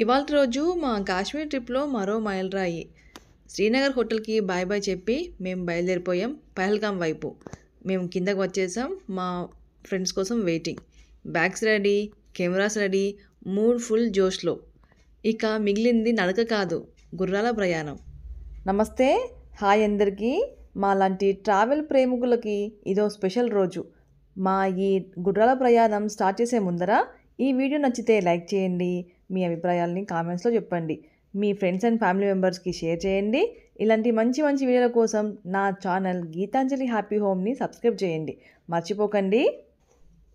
ఇవాల్టి రోజు మా కాశ్మీర్ ట్రిప్‌లో మరో మైలురాయి. శ్రీనగర్ హోటల్‌కి బాయ్ బాయ్ చెప్పి మేము బయలుదేరిపోయాం పహల్గామ్ వైపు. మేము కిందకి వచ్చేసాం. మా ఫ్రెండ్స్ కోసం waiting. Bags ready, cameras ready, mood full జోష్‌లో. ఇక మిగిలింది నడక కాదు, గుర్రాల ప్రయాణం. నమస్తే, హాయ్ అందరికీ. మాలాంటి ట్రావెల్ ప్రేమికులకి ఇదో స్పెషల్ రోజు. మా ఈ గుర్రాల ప్రయాణం స్టార్ట్ చేసే ముందర ఈ వీడియో నచ్చితే లైక్ చేయండి. మీ అభిప్రాయాలని కామెంట్స్లో చెప్పండి. మీ ఫ్రెండ్స్ అండ్ ఫ్యామిలీ మెంబర్స్కి షేర్ చేయండి. ఇలాంటి మంచి మంచి వీడియోల కోసం నా ఛానల్ గీతాంజలి హ్యాపీ హోమ్ని సబ్స్క్రైబ్ చేయండి, మర్చిపోకండి.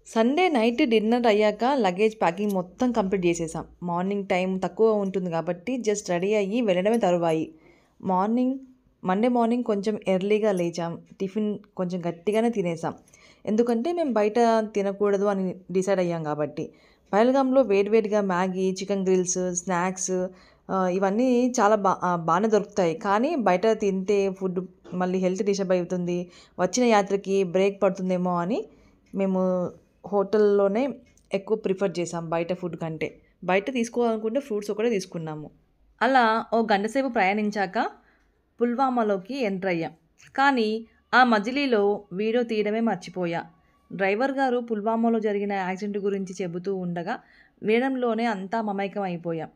సండే నైట్ డిన్నర్ అయ్యాక లగేజ్ ప్యాకింగ్ మొత్తం కంప్లీట్ చేసేసాం. మార్నింగ్ టైం తక్కువ ఉంటుంది కాబట్టి జస్ట్ రెడీ అయ్యి వెళ్ళడమే తరువాయి. మండే మార్నింగ్ కొంచెం ఎర్లీగా లేచాం. టిఫిన్ కొంచెం గట్టిగానే తినేసాం, ఎందుకంటే మేము బయట తినకూడదు అని డిసైడ్ అయ్యాం కాబట్టి. పహల్గామ్లో వేడివేడిగా మ్యాగీ, చికెన్ గ్రిల్స్, స్నాక్స్ ఇవన్నీ చాలా బాగానే దొరుకుతాయి. కానీ బయట తింటే ఫుడ్ మళ్ళీ హెల్త్ డిస్టర్బ్ అవుతుంది, వచ్చిన యాత్రకి బ్రేక్ పడుతుందేమో అని మేము హోటల్లోనే ఎక్కువ ప్రిఫర్ చేసాం బయట ఫుడ్ కంటే. బయట తీసుకోవాలనుకుంటే ఫ్రూట్స్ ఒకటే తీసుకున్నాము. అలా ఓ గంట సేపు ప్రయాణించాక పుల్వామాలోకి ఎంటర్ అయ్యాం. కానీ ఆ మజిలీలో వీడియో తీయడమే మర్చిపోయా. డ్రైవర్ గారు పుల్వామాలో జరిగిన యాక్సిడెంట్ గురించి చెబుతూ ఉండగా వినడంలోనే అంతా మమైకం అయిపోయాం.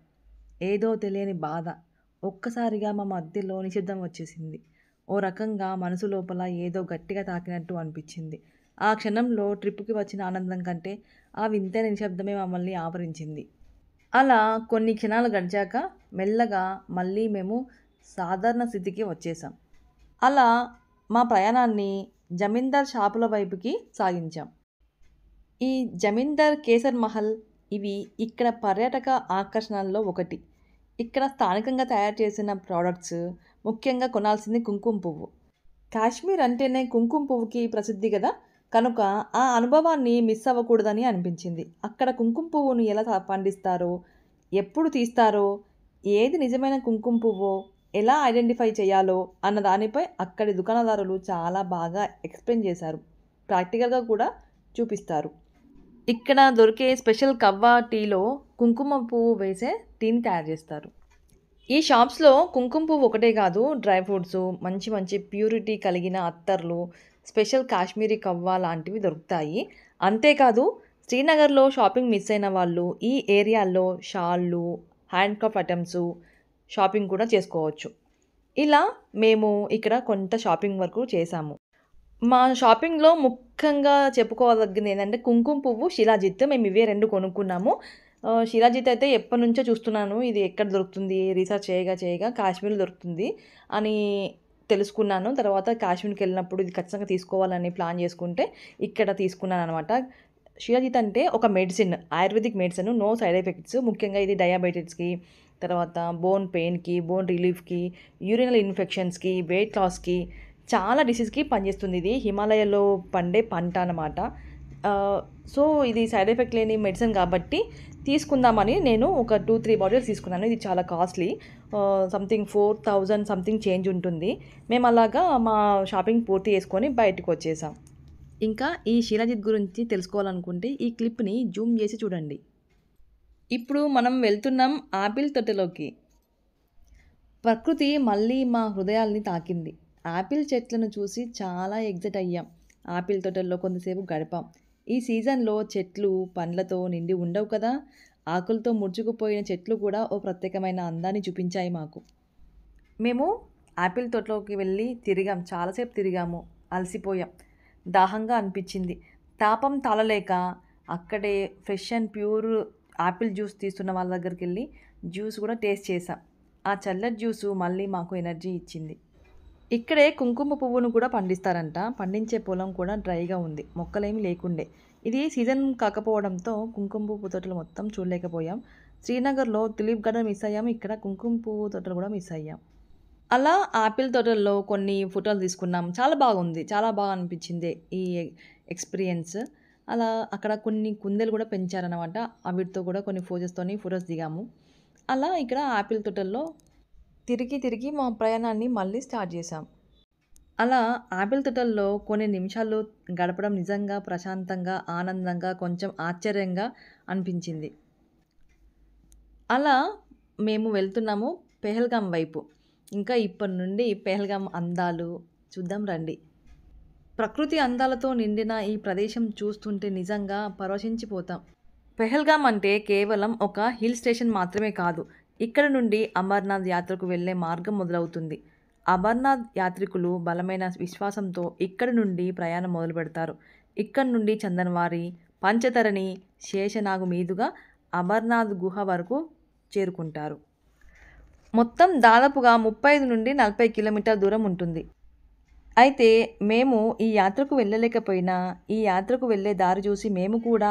ఏదో తెలియని బాధ. ఒక్కసారిగా మా మధ్యలో నిశ్శబ్దం వచ్చేసింది. ఓ రకంగా మనసు లోపల ఏదో గట్టిగా తాకినట్టు అనిపించింది. ఆ క్షణంలో ట్రిప్పుకి వచ్చిన ఆనందం కంటే ఆ వింతైన నిశ్శబ్దమే మమ్మల్ని ఆవరించింది. అలా కొన్ని క్షణాలు గడిచాక మెల్లగా మళ్ళీ మేము సాధారణ స్థితికి వచ్చేసాం. అలా మా ప్రయాణాన్ని జమీందార్ షాపుల వైపుకి సాగించాం. ఈ జమీందార్ కేసర్ మహల్ ఇవి ఇక్కడ పర్యాటక ఆకర్షణల్లో ఒకటి. ఇక్కడ స్థానికంగా తయారు చేసిన ప్రోడక్ట్స్, ముఖ్యంగా కొనాల్సింది కుంకుమ పువ్వు. కాశ్మీర్ అంటేనే కుంకుమ పువ్వుకి ప్రసిద్ధి కదా, కనుక ఆ అనుభవాన్ని మిస్ అవ్వకూడదని అనిపించింది. అక్కడ కుంకుమ పువ్వును ఎలా పండిస్తారో, ఎప్పుడు తీస్తారో, ఏది నిజమైన కుంకుమ పువ్వో ఎలా ఐడెంటిఫై చేయాలో అన్న దానిపై అక్కడి దుకాణదారులు చాలా బాగా ఎక్స్ప్లెయిన్ చేశారు. ప్రాక్టికల్గా కూడా చూపిస్తారు. ఇక్కడ దొరికే స్పెషల్ కవ్వా టీలో కుంకుమ పువ్వు వేసే టీని తయారు చేస్తారు. ఈ షాప్స్లో కుంకుమ పువ్వు ఒకటే కాదు, డ్రై ఫ్రూట్స్, మంచి మంచి ప్యూరిటీ కలిగిన అత్తర్లు, స్పెషల్ కాశ్మీరీ కవ్వా లాంటివి దొరుకుతాయి. అంతేకాదు, శ్రీనగర్లో షాపింగ్ మిస్ అయిన వాళ్ళు ఈ ఏరియాల్లో షాళ్ళు, హ్యాండ్క్రాఫ్ట్ ఐటమ్స్ షాపింగ్ కూడా చేసుకోవచ్చు. ఇలా మేము ఇక్కడ కొంత షాపింగ్ వరకు చేశాము. మా షాపింగ్లో ముఖ్యంగా చెప్పుకోదగ్గది ఏంటంటే కుంకుమ పువ్వు, శిలాజిత్. మేము ఇవే 2 కొనుక్కున్నాము. శిలాజిత్ అయితే ఎప్పటినుంచో చూస్తున్నాను, ఇది ఎక్కడ దొరుకుతుంది, రీసెర్చ్ చేయగా కాశ్మీర్లో దొరుకుతుంది అని తెలుసుకున్నాను. తర్వాత కాశ్మీర్కి వెళ్ళినప్పుడు ఇది ఖచ్చితంగా తీసుకోవాలని ప్లాన్ చేసుకుంటే ఇక్కడ తీసుకున్నాను అనమాట. శిలాజిత్ అంటే ఒక medicine, Ayurvedic medicine, no side effects. ముఖ్యంగా ఇది డయాబెటిక్స్కి, తర్వాత బోన్ పెయిన్కి, బోన్ రిలీఫ్కి, యూరినల్ ఇన్ఫెక్షన్స్కి, వెయిట్ లాస్కి, చాలా డిసీజ్కి పనిచేస్తుంది. ఇది హిమాలయాలో పండే పంట అన్నమాట. సో ఇది సైడ్ ఎఫెక్ట్ లేని మెడిసిన్ కాబట్టి తీసుకుందామని నేను ఒక 2-3 బాటిల్స్ తీసుకున్నాను. ఇది చాలా కాస్ట్లీ, సంథింగ్ 4000 సంథింగ్ చేంజ్ ఉంటుంది. మేము అలాగా మా షాపింగ్ పూర్తి చేసుకొని బయటకు వచ్చేసాం. ఇంకా ఈ శిలాజిత్ గురించి తెలుసుకోవాలనుకుంటే ఈ క్లిప్ని జూమ్ చేసి చూడండి. ఇప్పుడు మనం వెళ్తున్నాం ఆపిల్ తోటలోకి. ప్రకృతి మళ్ళీ మా హృదయాల్ని తాకింది. ఆపిల్ చెట్లను చూసి చాలా ఎగ్జైట్ అయ్యాం. ఆపిల్ తోటల్లో కొంతసేపు గడిపాం. ఈ సీజన్లో చెట్లు పండ్లతో నిండి ఉండవు కదా, ఆకులతో ముడుచుకుపోయిన చెట్లు కూడా ఓ ప్రత్యేకమైన అందాన్ని చూపించాయి మాకు. మేము ఆపిల్ తోటలోకి వెళ్ళి తిరిగాం, చాలాసేపు తిరిగాము. అలసిపోయాం, దాహంగా అనిపించింది. తాపం తాళలేక అక్కడే fresh and pure apple juice తీస్తున్న వాళ్ళ దగ్గరికి వెళ్ళి జ్యూస్ కూడా టేస్ట్ చేసాం. ఆ చల్లటి జ్యూసు మళ్ళీ మాకు ఎనర్జీ ఇచ్చింది. ఇక్కడే కుంకుమ పువ్వును కూడా పండిస్తారంట. పండించే పొలం కూడా డ్రైగా ఉంది, మొక్కలేమీ లేకుండే. ఇది సీజన్ కాకపోవడంతో కుంకుమ పువ్వు తోటలు మొత్తం చూడలేకపోయాం. శ్రీనగర్లో తులిప్ గార్డెన్ మిస్ అయ్యాం, ఇక్కడ కుంకుమ పువ్వు తోటలు కూడా మిస్ అయ్యాం. అలా ఆపిల్ తోటల్లో కొన్ని ఫోటోలు తీసుకున్నాం. చాలా బాగుంది, చాలా బాగా అనిపించింది ఈ ఎక్స్పీరియన్స్. అలా అక్కడ కొన్ని కుందేలు కూడా పెంచారనమాట. వీటితో కూడా కొన్ని ఫొటోస్ దిగాము. అలా ఇక్కడ ఆపిల్ తోటల్లో తిరిగి మా ప్రయాణాన్ని మళ్ళీ స్టార్ట్ చేసాం. అలా ఆపిల్ తోటల్లో కొన్ని నిమిషాలు గడపడం నిజంగా ప్రశాంతంగా, ఆనందంగా, కొంచెం ఆశ్చర్యంగా అనిపించింది. అలా మేము వెళ్తున్నాము పెహల్గాం వైపు. ఇంకా ఇప్పటి నుండి పెహల్గాం అందాలు చూద్దాం రండి. ప్రకృతి అందాలతో నిండిన ఈ ప్రదేశం చూస్తుంటే నిజంగా పరవశించిపోతాం. పెహల్గాం అంటే కేవలం ఒక హిల్ స్టేషన్ మాత్రమే కాదు. ఇక్కడ నుండి అమర్నాథ్ యాత్రకు వెళ్ళే మార్గం మొదలవుతుంది. అమర్నాథ్ యాత్రికులు బలమైన విశ్వాసంతో ఇక్కడి నుండి ప్రయాణం మొదలుపెడతారు. ఇక్కడి నుండి చందన్వారి, పంచతరణి, శేషనాగు మీదుగా అమర్నాథ్ గుహ వరకు చేరుకుంటారు. మొత్తం దాదాపుగా 35 నుండి 40 కిలోమీటర్ల దూరం ఉంటుంది. అయితే మేము ఈ యాత్రకు వెళ్ళలేకపోయినా, ఈ యాత్రకు వెళ్ళే దారి చూసి మేము కూడా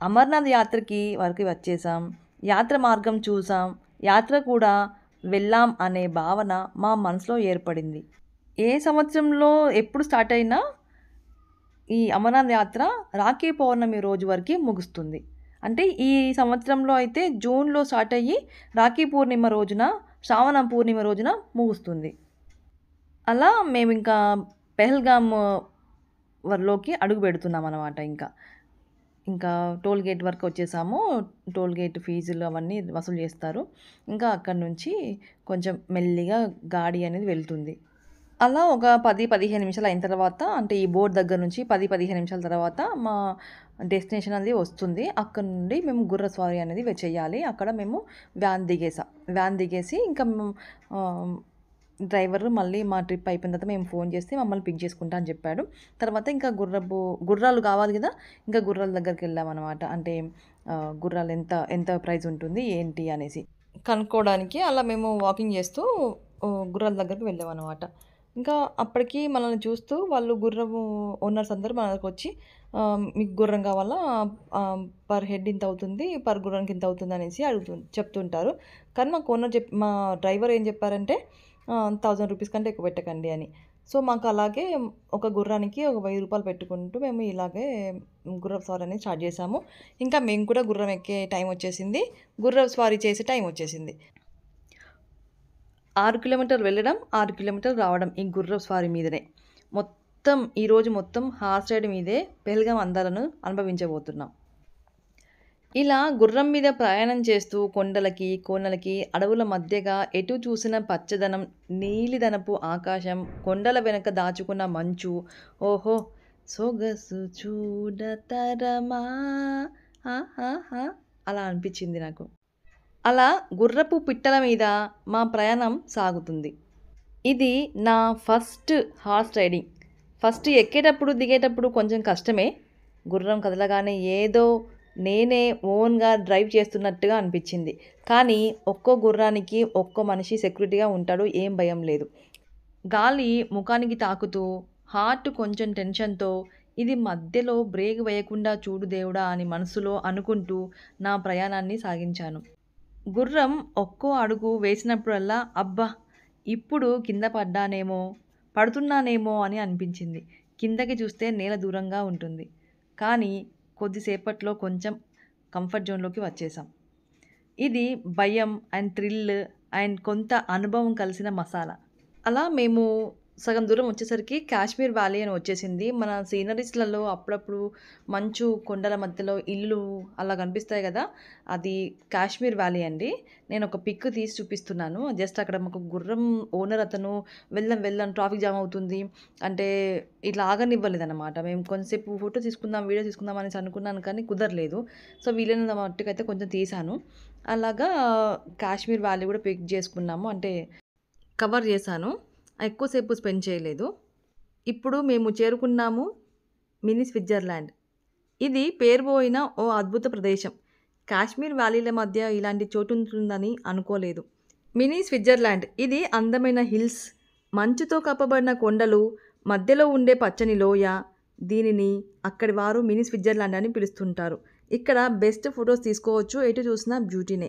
అమర్నాథ్ యాత్రకి వరకు వచ్చేసాం. యాత్ర మార్గం చూసాం. యాత్ర కూడా వెళ్ళాం అనే భావన మా మనసులో ఏర్పడింది. ఏ సంవత్సరంలో ఎప్పుడు స్టార్ట్ అయినా ఈ అమర్నాథ్ యాత్ర రాఖీ పౌర్ణమి రోజు వరకు ముగుస్తుంది. అంటే ఈ సంవత్సరంలో అయితే జూన్‌లో స్టార్ట్ అయ్యి రాఖీ పూర్ణిమ రోజున, శ్రావణ పూర్ణిమ రోజున ముగుస్తుంది. అలా మేమింకా పెహల్గామ్ లోకి అడుగు పెడుతున్నామనమాట ఇంకా. ఇంకా టోల్ గేట్ వరకు వచ్చేసాము. టోల్ గేట్ ఫీజులు అవన్నీ వసూలు చేస్తారు. ఇంకా అక్కడి నుంచి కొంచెం మెల్లిగా గాడి అనేది వెళ్తుంది. అలా ఒక 10, 15 నిమిషాలు అయిన తర్వాత అంటే ఈ బోర్డ్ దగ్గర నుంచి 10, 15 నిమిషాల తర్వాత మా డెస్టినేషన్ అనేది వస్తుంది. అక్కడి నుండి మేము గుర్ర స్వారీ అనేది చేయాలి. అక్కడ మేము వ్యాన్ దిగేసాం. వ్యాన్ దిగేసి ఇంకా డ్రైవర్ మళ్ళీ మా ట్రిప్ అయిపోయిన తర్వాత మేము ఫోన్ చేస్తే మమ్మల్ని పిక్ చేసుకుంటా అని చెప్పాడు. తర్వాత ఇంకా గుర్రాలు కావాలి కదా! ఇంకా గుర్రాల దగ్గరికి వెళ్ళామనమాట. అంటే గుర్రాలు ఎంత ఎంత ప్రైస్ ఉంటుంది ఏంటి అనేసి కనుక్కోవడానికి అలా మేము వాకింగ్ చేస్తూ గుర్రాల దగ్గరికి వెళ్ళామనమాట. ఇంకా అప్పటికి మనల్ని చూస్తూ వాళ్ళు గుర్రము ఓనర్స్ అందరూ మన దగ్గరకొచ్చి మీకు గుర్రం కావాలా? పర్ హెడ్ ఇంత అవుతుంది. పర్ గుర్రానికి ఇంత అవుతుంది అనేసి చెప్తుంటారు. కానీ మాకు ఓనర్ మా డ్రైవర్ ఏం చెప్పారంటే 1000 రూపీస్ కంటే ఎక్కువ పెట్టకండి అని. సో, మాకు అలాగే ఒక గుర్రానికి ఒక 1000 రూపాయలు పెట్టుకుంటూ మేము ఇలాగే గుర్రపు స్వారీ అనేది స్టార్ట్ చేసాము. ఇంకా మేము కూడా గుర్రం ఎక్కే టైం వచ్చేసింది. గుర్రపు స్వారీ చేసే టైం వచ్చేసింది. 6 కిలోమీటర్లు వెళ్ళడం, 6 కిలోమీటర్లు రావడం ఈ గుర్రపు స్వారీ మీదనే. ఈరోజు మొత్తం హార్స్ రైడ్ మీదే పెహల్గాం అందాలను అనుభవించబోతున్నాం. ఇలా గుర్రం మీద ప్రయాణం చేస్తూ కొండలకి, కోనలకి, అడవుల మధ్యగా ఎటు చూసిన పచ్చదనం, నీలిదనపు ఆకాశం, కొండల వెనక దాచుకున్న మంచు, ఓహో! సొగసు చూడతరమా ఆహాహా! అలా అనిపించింది నాకు. అలా గుర్రపు పిట్టల మీద మా ప్రయాణం సాగుతుంది. ఇది నా ఫస్ట్ హార్స్ రైడింగ్. ఫస్ట్ ఎక్కేటప్పుడు, దిగేటప్పుడు కొంచెం కష్టమే. గుర్రం కదలగానే ఏదో నేనే ఓన్‌గా డ్రైవ్ చేస్తున్నట్టుగా అనిపించింది. కానీ ఒక్కో గుర్రానికి ఒక్కో మనిషి సెక్యూరిటీగా ఉంటాడు. ఏం భయం లేదు. గాలి ముఖానికి తాకుతూ, హార్ట్ కొంచెం టెన్షన్‌తో ఇది మధ్యలో బ్రేక్ వేయకుండా చూడు దేవుడా అని మనసులో అనుకుంటూ నా ప్రయాణాన్ని సాగించాను. గుర్రం ఒక్కో అడుగు వేసినప్పుడల్లా అబ్బా! ఇప్పుడు కింద పడుతున్నానేమో అని అనిపించింది. కిందకి చూస్తే నేల దూరంగా ఉంటుంది. కానీ కొద్దిసేపట్లో కొంచెం కంఫర్ట్ జోన్‌లోకి వచ్చేసాం. ఇది భయం అండ్ థ్రిల్ అండ్ కొంత అనుభవం కలిసిన మసాలా. అలా మేము సగం దూరం వచ్చేసరికి కాశ్మీర్ వ్యాలీ అని వచ్చేసింది. మన సీనరీస్‌లలో అప్పుడప్పుడు మంచు కొండల మధ్యలో ఇల్లు అలా కనిపిస్తాయి కదా! అది కాశ్మీర్ వ్యాలీ అండి. నేను ఒక పిక్ తీసి చూపిస్తున్నాను. జస్ట్ అక్కడ మాకు గుర్రం ఓనర్ అతను వెళ్దాం ట్రాఫిక్ జామ్ అవుతుంది అంటే ఇట్లా ఆగనివ్వలేదన్నమాట. మేము కొంతసేపు ఫోటో తీసుకుందాం, వీడియో తీసుకుందాం అనేసి అనుకున్నాను కానీ కుదరలేదు. సో, వీలైనంత మట్టుకైతే కొంచెం తీశాను. అలాగా కాశ్మీర్ వ్యాలీ కూడా పిక్ చేసుకున్నాము. అంటే కవర్ చేశాను. ఎక్కువసేపు స్పెండ్ చేయలేదు. ఇప్పుడు మేము చేరుకున్నాము మినీ స్విట్జర్లాండ్. ఇది పేరుపోయిన ఓ అద్భుత ప్రదేశం. కాశ్మీర్ వ్యాలీల మధ్య ఇలాంటి చోటు ఉంటుందని అనుకోలేదు. మినీ స్విట్జర్లాండ్ ఇది అందమైన హిల్స్, మంచుతో కప్పబడిన కొండలు, మధ్యలో ఉండే పచ్చని లోయ. దీనిని అక్కడి వారు మినీ స్విట్జర్లాండ్ అని పిలుస్తుంటారు. ఇక్కడ బెస్ట్ ఫొటోస్ తీసుకోవచ్చు. ఎటు చూసినా బ్యూటీనే.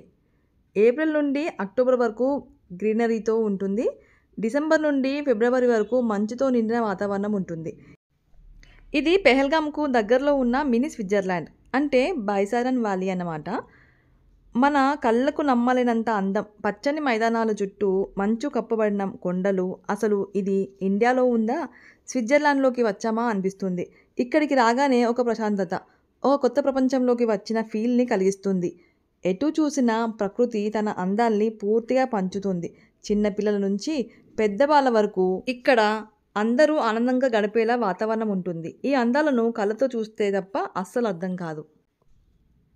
ఏప్రిల్ నుండి అక్టోబర్ వరకు గ్రీనరీతో ఉంటుంది. డిసెంబర్ నుండి ఫిబ్రవరి వరకు మంచుతో నిండిన వాతావరణం ఉంటుంది. ఇది పెహల్గాంకు దగ్గరలో ఉన్న మినీ స్విట్జర్లాండ్ అంటే బైసారన్ వ్యాలీ అన్నమాట. మన కళ్ళకు నమ్మలేనంత అందం, పచ్చని మైదానాల చుట్టూ మంచు కప్పబడిన కొండలు. అసలు ఇది ఇండియాలో ఉందా, స్విట్జర్లాండ్లోకి వచ్చామా అనిపిస్తుంది. ఇక్కడికి రాగానే ఒక ప్రశాంతత, ఒక కొత్త ప్రపంచంలోకి వచ్చిన ఫీల్ని కలిగిస్తుంది. ఎటు చూసినా ప్రకృతి తన అందాల్ని పూర్తిగా పంచుతుంది. చిన్నపిల్లల నుంచి పెద్దవాళ్ళ వరకు ఇక్కడ అందరూ ఆనందంగా గడిపేలా వాతావరణం ఉంటుంది. ఈ అందాలను కళ్ళతో చూస్తే తప్ప అస్సలు అర్థం కాదు.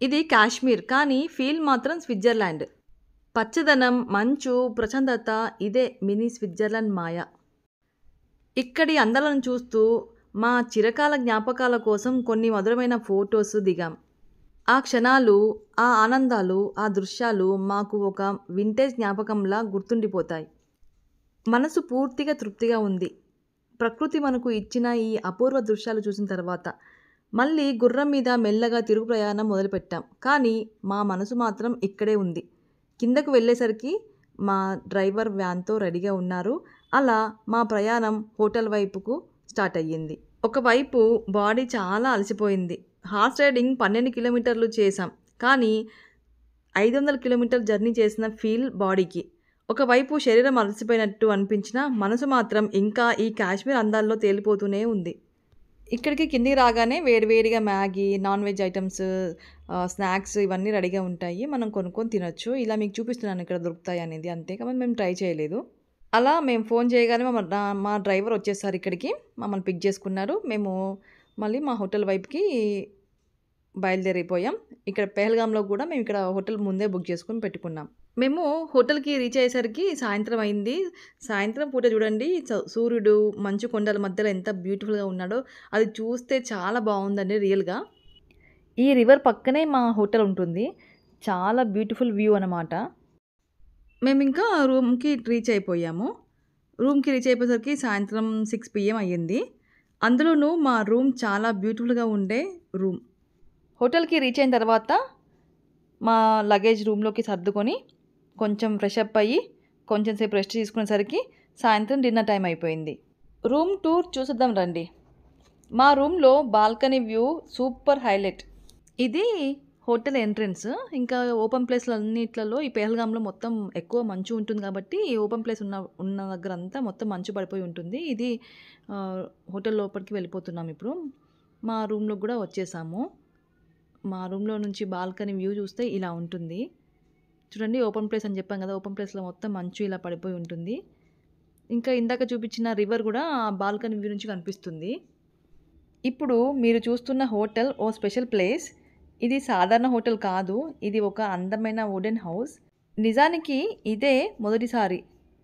ఇది కాశ్మీర్, కానీ ఫీల్ మాత్రం స్విట్జర్లాండ్. పచ్చదనం, మంచు, ప్రశాంతత, ఇదే మినీ స్విట్జర్లాండ్ మాయ. ఇక్కడి అందాలను చూస్తూ మా చిరకాల జ్ఞాపకాల కోసం కొన్ని మధురమైన ఫొటోస్ దిగాం. ఆ క్షణాలు, ఆ ఆనందాలు, ఆ దృశ్యాలు మాకు ఒక వింటేజ్ జ్ఞాపకంలా గుర్తుండిపోతాయి. మనసు పూర్తిగా తృప్తిగా ఉంది. ప్రకృతి మనకు ఇచ్చిన ఈ అపూర్వ దృశ్యాలు చూసిన తర్వాత మళ్ళీ గుర్రం మీద మెల్లగా తిరుగు ప్రయాణం మొదలుపెట్టాం. కానీ మా మనసు మాత్రం ఇక్కడే ఉంది. కిందకు వెళ్ళేసరికి మా డ్రైవర్ వ్యాన్తో రెడీగా ఉన్నారు. అలా మా ప్రయాణం హోటల్ వైపుకు స్టార్ట్ అయ్యింది. ఒకవైపు బాడీ చాలా అలసిపోయింది. హార్స్ రైడింగ్ 12 కిలోమీటర్లు చేశాం, కానీ 500 కిలోమీటర్లు జర్నీ చేసిన ఫీల్ బాడీకి. ఒకవైపు శరీరం అలసిపోయినట్టు అనిపించినా మనసు మాత్రం ఇంకా ఈ కాశ్మీర్ అందాల్లో తేలిపోతూనే ఉంది. ఇక్కడికి కిందికి రాగానే వేడివేడిగా Maggi, non veg items, snacks ఇవన్నీ రెడీగా ఉంటాయి. మనం కొనుక్కొని తినొచ్చు. ఇలా మీకు చూపిస్తున్నాను ఇక్కడ దొరుకుతాయి అనేది, అంతే. కాబట్టి మేము ట్రై చేయలేదు. అలా మేము ఫోన్ చేయగానే మా డ్రైవర్ వచ్చేసారు ఇక్కడికి. మమ్మల్ని పిక్ చేసుకున్నారు. మేము మళ్ళీ మా హోటల్ వైపుకి బయలుదేరిపోయాం. ఇక్కడ పెహల్గాంలో కూడా మేము ఇక్కడ హోటల్ ముందే బుక్ చేసుకొని పెట్టుకున్నాం. మేము హోటల్కి రీచ్ అయ్యేసరికి సాయంత్రం అయింది. సాయంత్రం పూట చూడండి, సూర్యుడు మంచు కొండల మధ్యలో ఎంత బ్యూటిఫుల్గా ఉన్నాడో. అది చూస్తే చాలా బాగుందండి రియల్గా. ఈ రివర్ పక్కనే మా హోటల్ ఉంటుంది. చాలా బ్యూటిఫుల్ వ్యూ అనమాట. మేము ఇంకా రూమ్కి రీచ్ అయిపోయాము. రూమ్కి రీచ్ అయిపోయేసరికి సాయంత్రం 6 PM అయ్యింది. అందులోనూ మా రూమ్ చాలా బ్యూటిఫుల్గా ఉండే రూమ్. హోటల్కి రీచ్ అయిన తర్వాత మా లగేజ్ రూమ్లోకి సర్దుకొని కొంచెం ఫ్రెష్ అప్ అయ్యి కొంచెం సేపు రెస్ట్ తీసుకునేసరికి సాయంత్రం డిన్నర్ టైం అయిపోయింది. రూమ్ టూర్ చూసేద్దాం రండి. మా రూమ్లో బాల్కనీ వ్యూ సూపర్ హైలైట్. ఇది హోటల్ ఎంట్రన్స్. ఇంకా ఓపెన్ ప్లేస్లు అన్నిట్లలో ఈ పెహల్గాంలో మొత్తం ఎక్కువ మంచు ఉంటుంది కాబట్టి ఓపెన్ ప్లేస్ ఉన్న దగ్గర అంతా మొత్తం మంచు పడిపోయి ఉంటుంది. ఇది హోటల్ లోపలికి వెళ్ళిపోతున్నాం ఇప్పుడు. మా రూమ్లో కూడా వచ్చేసాము. మా రూమ్లో నుంచి బాల్కనీ వ్యూ చూస్తే ఇలా ఉంటుంది. చూడండి, ఓపెన్ ప్లేస్ అని చెప్పాం కదా, ఓపెన్ ప్లేస్లో మొత్తం మంచు ఇలా పడిపోయి ఉంటుంది. ఇంకా ఇందాక చూపించిన రివర్ కూడా బాల్కనీ వ్యూ నుంచి కనిపిస్తుంది. ఇప్పుడు మీరు చూస్తున్న హోటల్ ఓ స్పెషల్ ప్లేస్. ఇది సాధారణ హోటల్ కాదు, ఇది ఒక అందమైన వుడెన్ హౌస్. నిజానికి ఇదే మొదటిసారి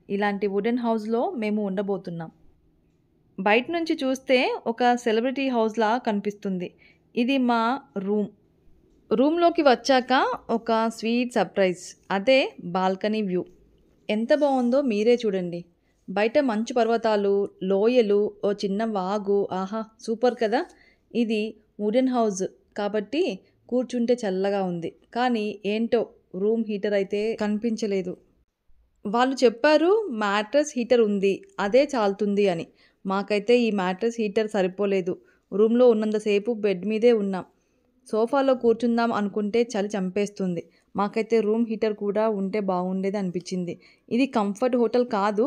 ఇలాంటి వుడెన్ హౌస్లో మేము ఉండబోతున్నాం. బయట నుంచి చూస్తే ఒక సెలబ్రిటీ హౌస్లా కనిపిస్తుంది. ఇది మా రూమ్. రూమ్లోకి వచ్చాక ఒక స్వీట్ సర్ప్రైజ్, అదే బాల్కనీ వ్యూ. ఎంత బాగుందో మీరే చూడండి. బయట మంచు పర్వతాలు, లోయలు, ఓ చిన్న వాగు. ఆహా, సూపర్ కదా. ఇది వుడెన్ హౌస్ కాబట్టి కూర్చుంటే చల్లగా ఉంది. కానీ ఏంటో రూమ్ హీటర్ అయితే కనిపించలేదు. వాళ్ళు చెప్పారు మ్యాట్రెస్ హీటర్ ఉంది, అదే చాలుతుంది అని. మాకైతే ఈ మ్యాట్రెస్ హీటర్ సరిపోలేదు. రూమ్లో ఉన్నంతసేపు బెడ్ మీదే ఉన్నాం. సోఫాలో కూర్చుందాం అనుకుంటే చలి చంపేస్తుంది. మాకైతే రూమ్ హీటర్ కూడా ఉంటే బాగుండేది అనిపించింది. ఇది కంఫర్ట్ హోటల్ కాదు,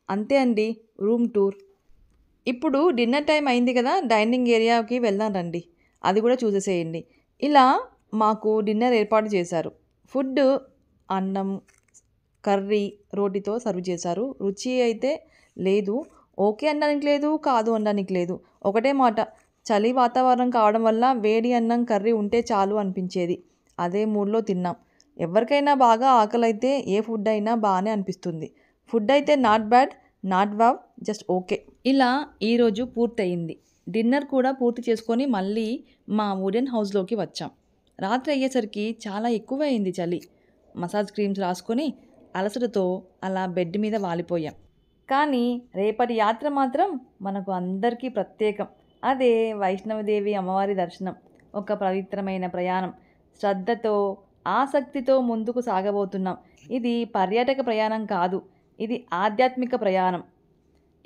అంతే అండి. Room tour. ఇప్పుడు డిన్నర్ టైం అయింది కదా, డైనింగ్ ఏరియాకి వెళ్దాం రండి. అది కూడా చూసేసేయండి. ఇలా మాకు డిన్నర్ ఏర్పాటు చేశారు. ఫుడ్ అన్నం, కర్రీ, రోటీతో సర్వ్ చేశారు. రుచి అయితే లేదు. ఓకే అనడానికి లేదు, కాదు అనడానికి లేదు. ఒకటే మాట, చలి వాతావరణం కావడం వల్ల వేడి అన్నం, కర్రీ ఉంటే చాలు అనిపించేది. అదే మూడ్లో తిన్నాం. ఎవరికైనా బాగా ఆకలైతే ఏ ఫుడ్ అయినా బాగానే అనిపిస్తుంది. ఫుడ్ అయితే not bad, not wow, just okay. ఇలా ఈరోజు పూర్తయింది. డిన్నర్ కూడా పూర్తి చేసుకొని మళ్ళీ మా వుడెన్ హౌస్లోకి వచ్చాం. రాత్రి అయ్యేసరికి చాలా ఎక్కువ అయింది చలి. మసాజ్ క్రీమ్స్ రాసుకొని అలసటతో అలా బెడ్ మీద వాలిపోయాం. కానీ రేపటి యాత్ర మాత్రం మనకు అందరికీ ప్రత్యేకం. అదే వైష్ణవదేవి అమ్మవారి దర్శనం. ఒక పవిత్రమైన ప్రయాణం. శ్రద్ధతో, ఆసక్తితో ముందుకు సాగబోతున్నాం. ఇది పర్యాటక ప్రయాణం కాదు, ఇది ఆధ్యాత్మిక ప్రయాణం.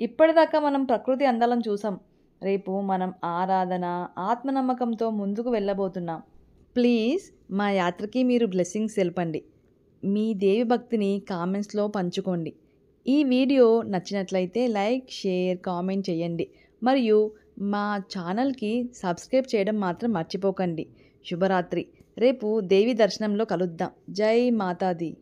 ఇప్పటిదాకా మనం ప్రకృతి అందాలను చూసాం. రేపు మనం ఆరాధన, ఆత్మనమ్మకంతో ముందుకు వెళ్ళబోతున్నాం. ప్లీజ్ మా యాత్రకి మీరు బ్లెస్సింగ్స్ తెలపండి. మీ దేవి భక్తిని కామెంట్స్లో పంచుకోండి. ఈ వీడియో నచ్చినట్లయితే లైక్, షేర్, కామెంట్ చేయండి. మరియు మా ఛానల్కి సబ్స్క్రైబ్ చేయడం మాత్రం మర్చిపోకండి. శుభరాత్రి. రేపు దేవి దర్శనంలో కలుద్దాం. జై మాతాది.